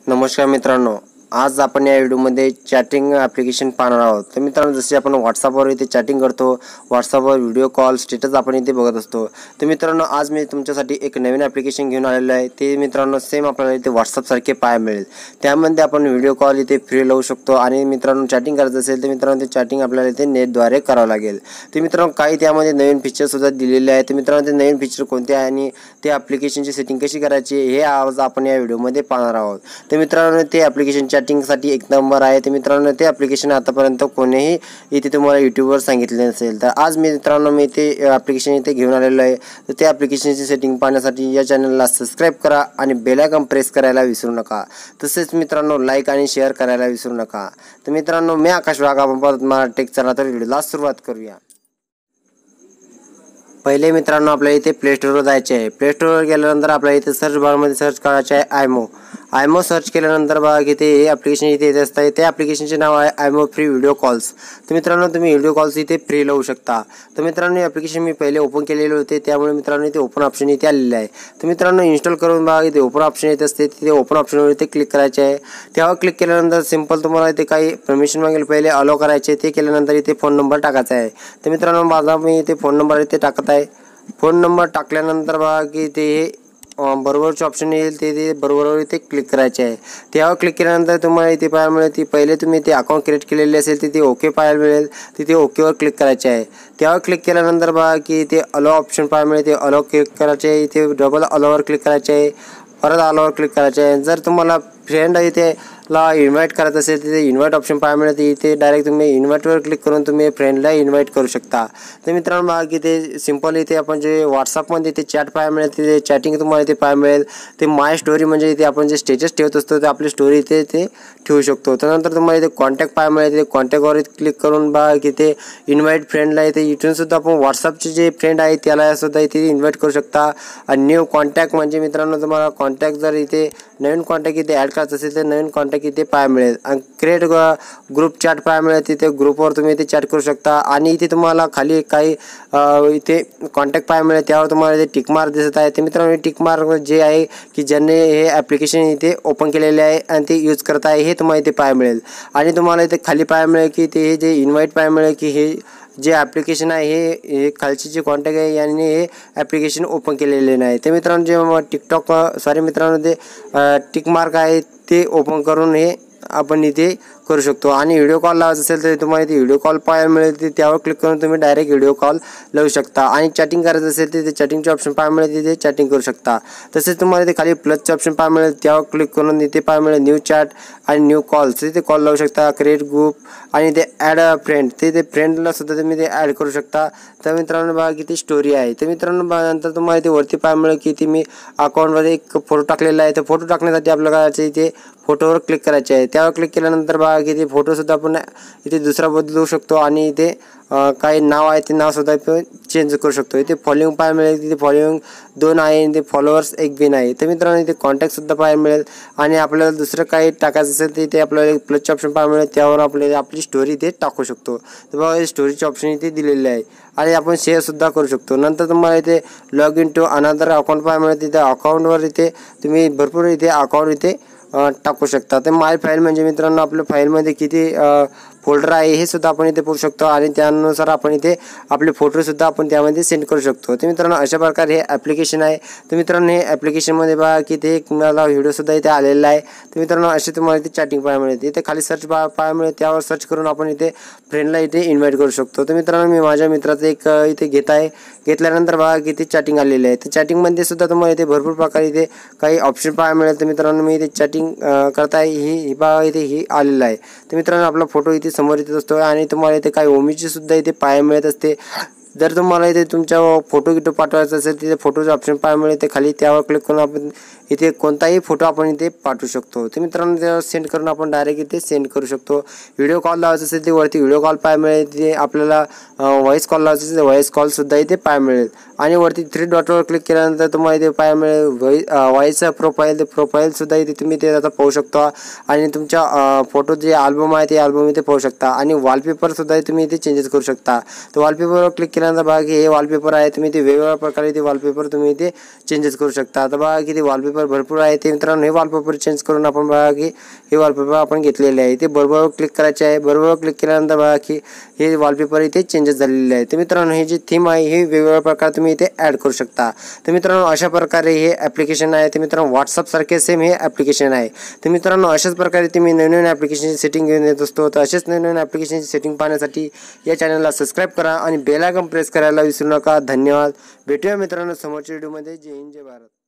नमस्कार मित्रांनो, आज आपण या व्हिडिओमध्ये चॅटिंग ॲप्लिकेशन पाहणार आहोत। तर मित्रांनो, जसे आपण व्हॉट्सअपवर इथे चॅटिंग करतो, व्हॉट्सअपवर व्हिडिओ कॉल स्टेटस आपण इथे बघत असतो। तर मित्रांनो, आज मी तुमच्यासाठी एक नवीन ॲप्लिकेशन घेऊन आलेलो आहे। ते मित्रांनो सेम आपल्याला इथे व्हॉट्सअपसारखे पाहायला मिळेल। त्यामध्ये आपण व्हिडिओ कॉल इथे फ्री लावू शकतो आणि मित्रांनो चॅटिंग करायचं असेल तर मित्रांनो ते चॅटिंग आपल्याला इथे नेटद्वारे करावं लागेल। तर मित्रांनो, काही त्यामध्ये नवीन फीचरसुद्धा दिलेले आहेत। तर मित्रांनो, ते नवीन फीचर कोणते आहे आणि ते ॲप्लिकेशनची सेटिंग कशी करायची हे आज आपण या व्हिडिओमध्ये पाहणार आहोत। तर मित्रांनो, ते ॲप्लिकेशन चॅटिंगसाठी एक नंबर आहे। तर मित्रांनो, ते ॲप्लिकेशन आतापर्यंत कोणीही इथे तुम्हाला यूट्यूबवर सांगितले नसेल। तर आज मित्रांनो ते ॲप्लिकेशन इथे घेऊन आलेलो आहे। तर त्या ॲप्लिकेशनची सेटिंग पाहण्यासाठी या चॅनलला सबस्क्राईब करा आणि बेल आयकॉन प्रेस करायला विसरू नका। तसेच मित्रांनो, लाईक आणि शेअर करायला विसरू नका। तर मित्रांनो, मी आकाश वाघ, आपण पाहत मला टेक चला तर व्हिडिओला सुरुवात करूया। पहिले मित्रांनो, आपल्याला इथे प्ले स्टोरवर जायचे आहे। प्ले स्टोरवर गेल्यानंतर आपल्याला इथे सर्च बारमध्ये सर्च करायचे आहे आयमो सर्च केल्यानंतर बघा की ते हे ॲप्लिकेशन इथे येत असतं। त्या ॲप्लिकेशनचे नाव आहे आयमो फ्री व्हिडिओ कॉल्स। तर मित्रांनो, तुम्ही व्हिडिओ कॉल्स इथे फ्री लावू शकता। तर मित्रांनो, हे ॲप्लिकेशन मी पहिले ओपन केलेले होते, त्यामुळे मित्रांनो इथे ओपन ऑप्शन इथे आलेले आहे। तर मित्रांनो, इन्स्टॉल करून बघा इथे ओपन ऑप्शन येत असते, तिथे ओपन ऑप्शनवर इथे क्लिक करायचे आहे। त्यावर क्लिक केल्यानंतर सिंपल तुम्हाला इथे काही परमिशन मागेल, पहिले अलाउ करायचे। ते केल्यानंतर इथे फोन नंबर टाकायचा आहे। तर मित्रांनो, माझा मी इथे फोन नंबर इथे टाकत आहे। फोन नंबर टाकल्यानंतर बघा की ते बरोबरचे ऑप्शन येईल, ते बरोबरवर इथे क्लिक करायचे आहे। त्यावर क्लिक केल्यानंतर तुम्हाला इथे पाहायला मिळेल ती पहिले तुम्ही इथे अकाउंट क्रिएट केलेले असेल तिथे ओके पाहायला मिळेल, तिथे ओकेवर क्लिक करायचे आहे। त्यावर क्लिक केल्यानंतर बघा की इथे अलाउ ऑप्शन पाहायला मिळेल, ते अलाउ क्लिक करायचे आहे। इथे डबल अलाउवर क्लिक करायचे आहे, परत अलाउवर क्लिक करायचे आहे। जर तुम्हाला फ्रेंड इथे ला इन्व्हाइट करायचं असेल तिथे इन्व्हाइट ऑप्शन पाहायला मिळते, इथे डायरेक्ट तुम्ही इन्व्हाइटवर क्लिक करून तुम्ही फ्रेंडला इन्व्हाइट करू शकता। तर मित्रांनो, बघा की ते सिंपल इथे आपण जे व्हॉट्सअपमध्ये इथे चॅट पाहायला मिळेल, तिथे चॅटिंग तुम्हाला इथे पाहायला मिळेल। ते माय स्टोरी म्हणजे इथे आपण जे स्टेटस ठेवत असतो ते आपली स्टोरी इथे ते ठेवू शकतो। त्यानंतर तुम्हाला इथे कॉन्टॅक्ट पाहायला मिळेल, तिथे कॉन्टॅक्टवर क्लिक करून बघा की ते इन्व्हाइट फ्रेंडला इथे इथून सुद्धा आपण व्हॉट्सअपचे जे फ्रेंड आहे त्याला सुद्धा इथे इन्व्हाइट करू शकता। आणि न्यू कॉन्टॅक्ट म्हणजे मित्रांनो, तुम्हाला कॉन्टॅक्ट जर इथे नवीन कॉन्टॅक्ट इथे ॲड करायचं असेल तर नवीन कॉन्टॅक्ट इथे पाहायला मिळेल। आणि क्रिएट ग्रुप चॅट पाहायला मिळेल, तिथे ग्रुपवर तुम्ही इथे चॅट करू शकता। आणि इथे तुम्हाला खाली काही इथे कॉन्टॅक्ट पाहायला मिळेल, त्यावर तुम्हाला इथे टिकमार्क दिसत आहे। तर मित्रांनो, टिकमार्क जे आहे की ज्यांनी हे ॲप्लिकेशन इथे ओपन केलेले आहे आणि ते यूज करत आहे हे तुम्हाला इथे पाहायला मिळेल। आणि तुम्हाला इथे खाली पाहायला मिळेल की ते हे जे इन्व्हाइट पाहायला मिळेल की हे जे ॲप्लिकेशन आहे हे खालची जे कॉन्टॅक्ट आहे यांनी हे ॲप्लिकेशन ओपन केलेले नाही। ते मित्रांनो, जे मित्रांनो ते टिकमार्क आहे ते ओपन करून हे आपण इथे करू शकतो। आणि व्हिडिओ कॉल लावायचा असेल तर तुम्हाला इथे व्हिडिओ कॉल पाहायला मिळेल, त्यावर क्लिक करून तुम्ही डायरेक्ट व्हिडिओ कॉल लावू शकता। आणि चॅटिंग करायचं असेल तर तिथे चॅटिंगचे ऑप्शन पाहायला मिळेल, तिथे चॅटिंग करू शकता। तसेच तुम्हाला इथे खाली प्लसचे ऑप्शन पाहायला मिळेल, त्यावर क्लिक करून इथे पाहायला मिळेल न्यू चॅट आणि न्यू कॉल्स, तिथे कॉल लावू शकता। क्रिएट ग्रुप आणि ते ॲड फ्रेंड, ते फ्रेंडला सुद्धा तुम्ही ते ॲड करू शकता। तर मित्रांनो, बघा किती स्टोरी आहे। तर मित्रांनो, नंतर तुम्हाला इथे वरती पाहायला मिळेल की ती मी अकाउंटमध्ये एक फोटो टाकलेला आहे। तर फोटो टाकण्यासाठी आपल्याला इथे फोटोवर क्लिक करायचे आहे। त्यावर क्लिक केल्यानंतर बघा की ते फोटोसुद्धा आपण इथे दुसरा बदलू शकतो। आणि इथे काही नाव आहे ते नावसुद्धा चेंज करू शकतो। इथे फॉलोइंग पाहायला मिळेल, तिथे फॉलोइंग 2 आहे आणि ते फॉलोअर्स 1 बिन आहे। तर मित्रांनो, इथे कॉन्टॅक्टसुद्धा पाहायला मिळेल। आणि आपल्याला दुसरं काही टाकायचं असेल तर इथे आपल्याला प्लसचे ऑप्शन पाहायला मिळेल, त्यावर आपल्याला आपली स्टोरी इथे टाकू शकतो। तर बघा स्टोरीचे ऑप्शन इथे दिलेले आहे आणि आपण शेअरसुद्धा करू शकतो। नंतर तुम्हाला इथे log in to another account पाहायला मिळेल, तिथे अकाउंटवर इथे तुम्ही भरपूर इथे अकाउंट इथे टाकू शकता। तर माय फाईल म्हणजे मित्रांनो, आपल्या फाईलमध्ये किती फोल्डर आहे हे सुद्धा आपण इथे पाहू शकतो। आणि त्यानुसार आपण इथे आपले फोटोसुद्धा आपण त्यामध्ये सेंड करू शकतो। तर मित्रांनो, अशा प्रकारे हे ॲप्लिकेशन आहे। तर मित्रांनो, हे ॲप्लिकेशनमध्ये बघा की ते मला व्हिडिओसुद्धा इथे आलेला आहे। तर मित्रांनो, असे तुम्हाला इथे चॅटिंग पाहायला मिळते, इथे खाली सर्च पाहायला मिळेल, त्यावर सर्च करून आपण इथे फ्रेंडला इथे इन्व्हाइट करू शकतो। तर मित्रांनो, मी माझ्या मित्राचं एक इथे घेतल्यानंतर बघा किती चॅटिंग आलेली आहे। तर चॅटिंगमध्ये सुद्धा तुम्हाला इथे भरपूर प्रकारे इथे काही ऑप्शन पाहायला मिळेल। तर मित्रांनो, मी इथे चॅटिंग करताय ही बघा इथे ही आलेलं आहे। तर मित्रांनो, आपला फोटो इथे समोर येत असतो आणि तुम्हाला इथे काही ओमीची सुद्धा इथे पाहायला मिळत असते। जर तुम्हाला इथे तुमच्या फोटो पाठवायचा असेल तिथे फोटोचे ऑप्शन पाहायला मिळते खाली, त्यावर क्लिक करून आपण इथे कोणताही फोटो आपण इथे पाठवू शकतो। तर मित्रांनो, त्यावर सेंड करून आपण डायरेक्ट इथे सेंड करू शकतो। व्हिडिओ कॉल लावायचा असेल ते वरती व्हिडिओ कॉल पाहायला मिळेल, तिथे आपल्याला व्हॉइस कॉल लावायचा असेल तर व्हॉइस कॉलसुद्धा इथे पाहायला मिळेल। आणि वरती 3 डॉटवर क्लिक केल्यानंतर तुम्हाला इथे पाहायला मिळेल व्हॉइस प्रोफाईल, ते प्रोफाईलसुद्धा इथे तुम्ही ते आता पाहू शकता। आणि तुमच्या फोटो जे अल्बम आहे ते अल्बम इथे पाहू शकता। आणि वॉलपेपरसुद्धा तुम्ही इथे चेंजेस करू शकता। तर वॉलपेपरवर क्लिक केल्यानंतर बघा की हे वॉलपेपर आहे, तुम्ही ते वेगवेगळ्या प्रकारे ते वॉलपेपर तुम्ही इथे चेंजेस करू शकता। आता बघा की ते वॉलपेपर वॉलपेपर भरपूर आहे. ते मित्रांनो हे वॉलपेपर चेंज करून आपण बघा की हे वॉलपेपर आपण घेतलेले आहे. ते बरोबर क्लिक करायचे आहे. बरोबर क्लिक केल्यानंतर बघा की हे वॉलपेपर इथे चेंजेस झालेले आहे. तर मित्रांनो ही जी थीम आहे हे वेगवेगळ्या प्रकारे तुम्ही इथे ॲड करू शकता. तर मित्रांनो अशा प्रकारे हे ॲप्लिकेशन आहे. तर मित्रांनो व्हॉट्सअपसारखे सेम हे ॲप्लिकेशन आहे. तर मित्रांनो अशाच प्रकारे तुम्ही नवीन ॲप्लिकेशनची सेटिंग घेऊन येत असतो. तर असेच नवीन ॲप्लिकेशनची सेटिंग पाहण्यासाठी या चॅनलला सबस्क्राईब करा आणि बेल आयकॉन प्रेस करायला विसरू नका. धन्यवाद. भेटूया मित्रांनो समोरच्या व्हिडिओमध्ये. जय हिंद जय भारत.